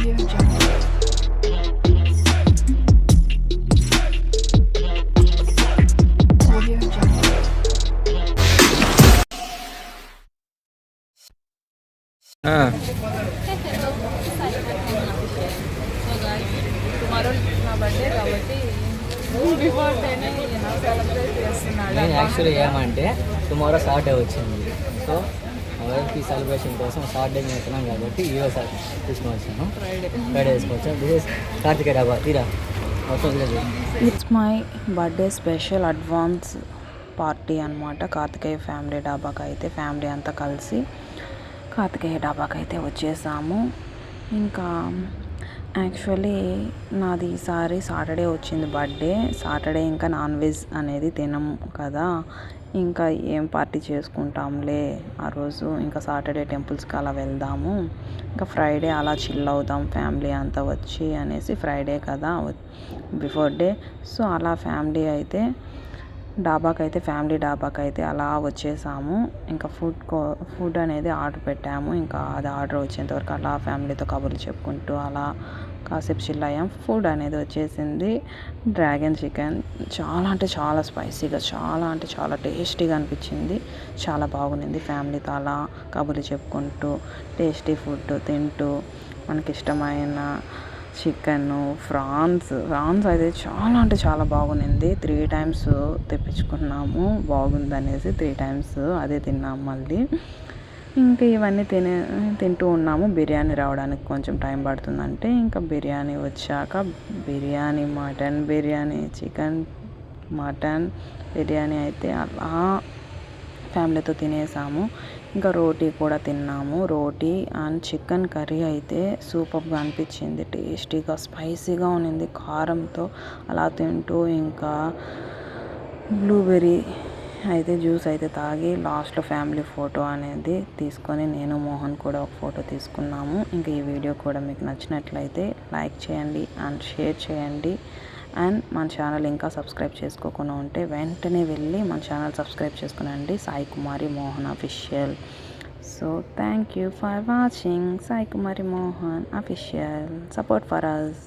Audio Jungle. Audio Jungle. So guys tomorrow నా birthday కాబట్టి before డేనే సెలబ్రేట్ చేస్తున్నాడు. నేను యాక్చువల్లీ ఏమంటే టుమారో సాటర్డే వచ్చింది, సో వైఫ్కి సెలబ్రేషన్ కోసం సాటర్డే చేస్తున్నాం కాబట్టి ఈరోజు తీసుకుని వచ్చాను. ఫ్రైడే వేసుకోవచ్చు. దిస్ కార్తికేయ డాబా తీరా మొత్తం లేదు. It's my birthday special advance party అనమాట. కార్తికేయ ఫ్యామిలీ డాబాకి అయితే ఫ్యామిలీ అంతా కలిసి కార్తికేయ డాబాకి అయితే వచ్చేసాము. ఇంకా యాక్చువల్లీ నాది ఈసారి సాటర్డే వచ్చింది బర్త్డే. సాటర్డే ఇంకా నాన్ వెజ్ అనేది తినం కదా, ఇంకా ఏం పార్టీ చేసుకుంటాంలే ఆ రోజు, ఇంకా సాటర్డే టెంపుల్స్కి అలా వెళ్దాము, ఇంకా ఫ్రైడే అలా చిల్ అవుదాం ఫ్యామిలీ అంతా వచ్చి అనేసి, ఫ్రైడే కదా బిఫోర్ డే. సో అలా ఫ్యామిలీ అయితే ఫ్యామిలీ డాబాకి అయితే అలా వచ్చేసాము. ఇంకా ఫుడ్ అనేది ఆర్డర్ పెట్టాము. ఇంకా అది ఆర్డర్ వచ్చేంతవరకు అలా ఫ్యామిలీతో కబుర్లు చెప్పుకుంటూ అలా కాసేపు చిల్ అయ్యాం. ఫుడ్ అనేది వచ్చేసింది డ్రాగన్ చికెన్. చాలా అంటే చాలా స్పైసీగా, చాలా అంటే చాలా టేస్టీగా అనిపించింది. చాలా బాగుంది. ఫ్యామిలీతో అలా కబుర్లు చెప్పుకుంటూ టేస్టీ ఫుడ్ తింటూ మనకి ఇష్టమైన చికెను, ఫ్రాన్స్ అయితే చాలా అంటే చాలా బాగుంది. 3 times తెప్పించుకున్నాము, బాగుందనేసి 3 times అదే తిన్నాము మళ్ళీ. ఇంకా ఇవన్నీ తింటూ ఉన్నాము. బిర్యానీ రావడానికి కొంచెం టైం పడుతుందంటే ఇంకా బిర్యానీ వచ్చాక biryani, mutton biryani, chicken mutton biryani అయితే అలా ఫ్యామిలీతో తినేసాము. ఇంకా రోటీ కూడా తిన్నాము. రోటీ అండ్ చికెన్ కర్రీ అయితే సూపర్గా అనిపించింది. టేస్టీగా స్పైసీగా ఉన్నింది కారంతో. అలా తింటూ ఇంకా బ్లూబెర్రీ అయితే జ్యూస్ అయితే తాగి లాస్ట్లో ఫ్యామిలీ ఫోటో అనేది తీసుకొని నేను మోహన్ కూడా ఒక ఫోటో తీసుకున్నాము. ఇంకా ఈ వీడియో కూడా మీకు నచ్చినట్లయితే లైక్ చేయండి అండ్ షేర్ చేయండి. అండ్ మన ఛానల్ ఇంకా సబ్స్క్రైబ్ చేసుకోకుండా ఉంటే వెంటనే వెళ్ళి మన ఛానల్ సబ్స్క్రైబ్ చేసుకునండి. Sai Kumari Mohan official. So thank you for watching Sai Kumari Mohan official. Support for us.